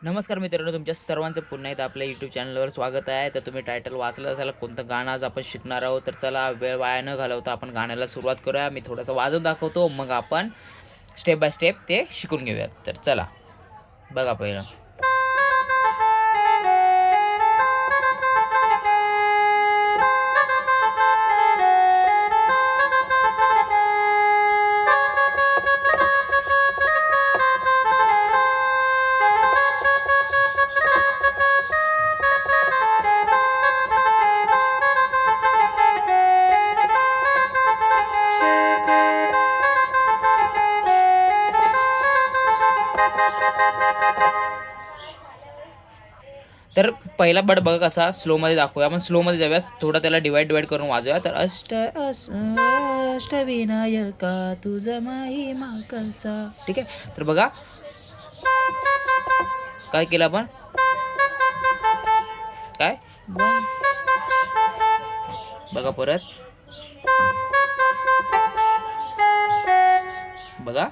नमस्कार मित्रांनो, तुमच्या सर्वांचं पुन्हा एकदा आपल्या यूट्यूब चॅनलवर स्वागत आहे. तर तुम्ही टायटल वाचलं असाल कोणतं गाणं आज आपण शिकणार आहोत. तर चला वेळ वाया न घालवता आपण गाण्याला सुरुवात करूया. मी थोडंसं वाजत दाखवतो, मग आपण स्टेप बाय स्टेप ते शिकून घेऊयात. तर चला बघा पहिलं. तर पहिला बट बघा कसा स्लोमध्ये दाखवूया. आपण स्लोमध्ये जाऊया, थोडं त्याला डिवाइड करून वाजूया. तर अष्टविनायका तुझा महिमा कसा. ठीक आहे, तर बघा काय केलं आपण. काय बघा परत बघा.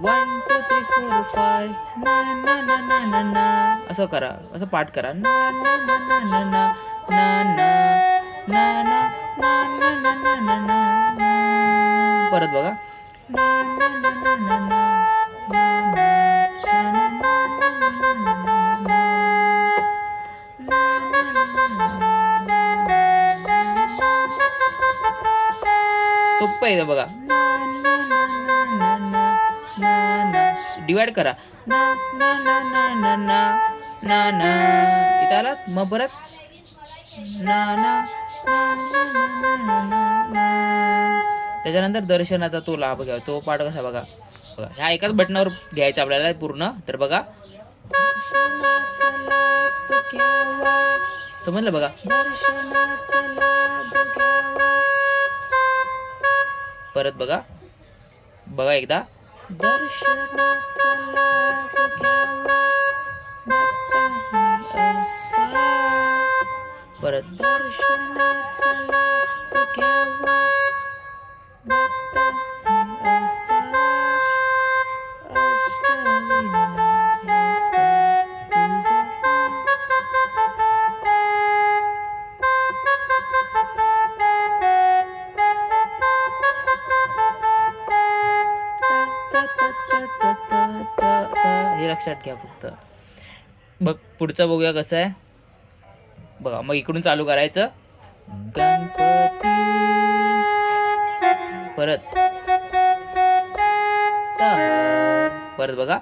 One two three four five ना ना ना ना ना ना असं करा, असं पाठ करा. ना ना ना ना ना ना ना ना ना ना ना ना ना ना ना ना. परत बघा. ना ना ना ना ना ना ना ना ना सोप्पं आहे बघा. डिवाइड करा. ना ना ना ना ना ना ना ना इथं आला, मग परत ना ना ना. त्याच्यानंतर दर्शनाचा तो लाभ घ्या. तो पाठ कसा बघा. बघा ह्या एकाच बटनावर घ्यायचं आपल्याला पूर्ण. तर बघा समजलं बघा. परत बघा बघा एकदा. दर्शनाचा लाभ घ्यावा असा. परत दर्शनाचा लाभ घ्यावा असा. हे लक्षात घ्या फक्त. बघ पुढचं बघूया कसं आहे बघा. मग इकडून चालू करायचं. गणपती. परत परत बघा.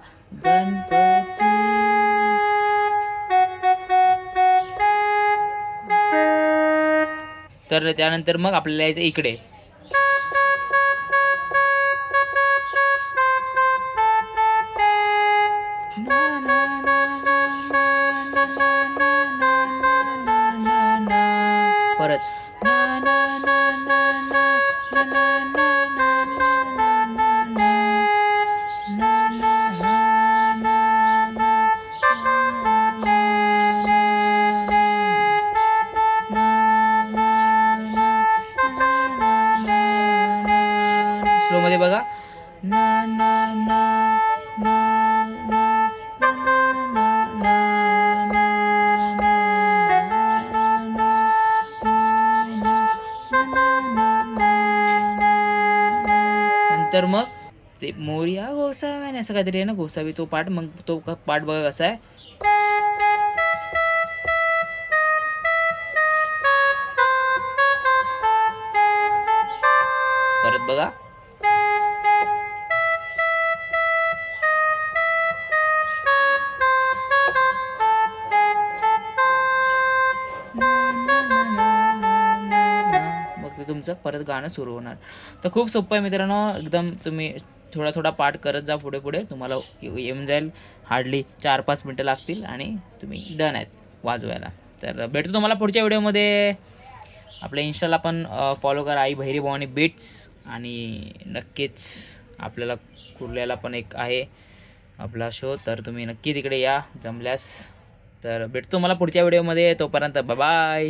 गणपती. तर त्यानंतर मग आपल्याला यायचं इकडे. परत स्लो मध्ये बघा. ना ना ना ना ना नंतर मग ते मोरया गोसाव्याने असं काहीतरी आहे ना, गोसावी तो पाठ. मग तो पाठ बघा कसा आहे. परत बघा. मग ते तुमचं परत गाणं सुरू होणार. तर खूप सोपं आहे मित्रांनो एकदम. तुम्ही थोडा थोडा पाठ करत जा पुढे पुढे, तुम्हाला येऊन जाईल. हार्डली 4-5 मिनटं लागतील आणि तुम्ही डन आहेत वाजवायला. तर भेटतो तुम्हाला पुढच्या व्हिडिओमध्ये. आपल्या इन्स्टाला पण फॉलो करा, आई भैरी भवानी बीट्स. आणि नक्कीच आपल्याला कुर्ल्याला पण एक आहे आपला शो, तर तुम्ही नक्की तिकडे या जमल्यास. तर भेटतो मला पुढच्या व्हिडिओमध्ये. तोपर्यंत बाय.